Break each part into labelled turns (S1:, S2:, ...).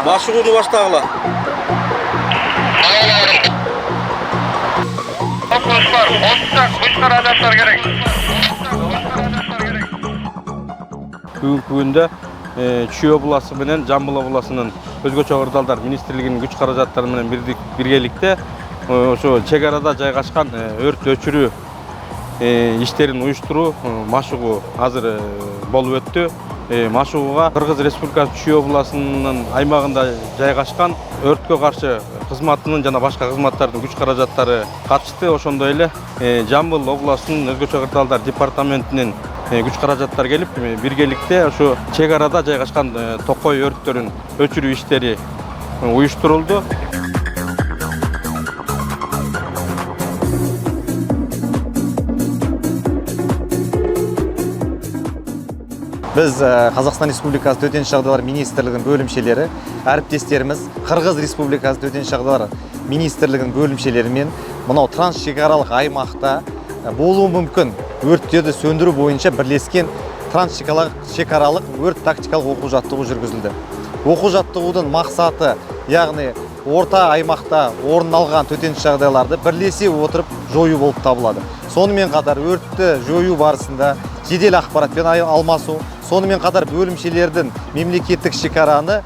S1: Машыгууну баштагыла. Бүгүнкү күндө Чүй обласы менен Жамбыл обласынын өзгөчө кырдаалдар министрлигинин күч каражаттары менен биргеликте ошо чек арада жайгашкан өрт өчүрүү иштерин уюштуруу машыгуу азыр болуп өттү. Машыгууга Кыргыз Республикасы Чүй обласынын аймагында жайгашкан өрткө каршы кызматынын жана башка кызматтардын күч каражаттары катышты. Ошондой эле Жамбыл обласынын өзгөчө кырдаалдар департаментинин күч каражаттар келип биргеликте ошо чек арада жайгашкан токой өрттөрүн өчүрүү иштери уюштурулду.
S2: Biz Қазақстан Республикасы Төтенше жағдайлар министрлігінің бөлімшелері, әріптестеріміз Қырғыз Республикасы Төтенше жағдайлар министрлігінің бөлімшелерімен мынау трансшекаралық аймақта болуы мүмкін өрттерді сөндіру бойынша бірлескен трансшекаралық өрт тактикалық оқу-жаттығу жүргізілді. Оқу-жаттығудың мақсаты, яғни орта аймақта орын алған төтенше жағдайларды бірлесе отырып жою болып табылады. Сонымен қатар өртті жою барысында жедел ақпаратпен алмасу, сонымен қатар бөлімшелердің мемлекеттік шекараны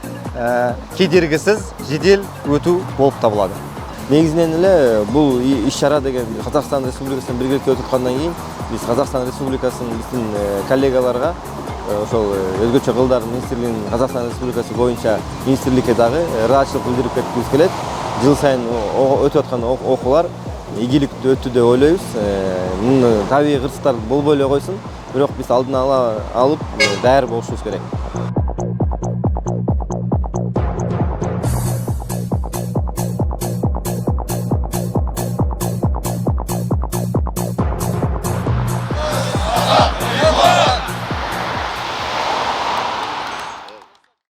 S2: кедергісіз жедел өту болып табылады.
S3: Негізінен эле бул иш-чара деген Қазақстан Республикасынан биргеликте өтүп аткандан кийин биз Қазақстан Республикасынын биздин коллегаларга ошол өзгөчө кылдар министрлигинин Қазақстан Республикасы боюнча министрликке дагы ыраазычылык билдирип кеткибиз келет. Жыл сайын өтүп аткан окуулар ийгиликтүү өттү деп ойлойбуз. Табигый кырсыктар болбой эле койсун, бирок биз алдын ала алып даяр болушубуз керек.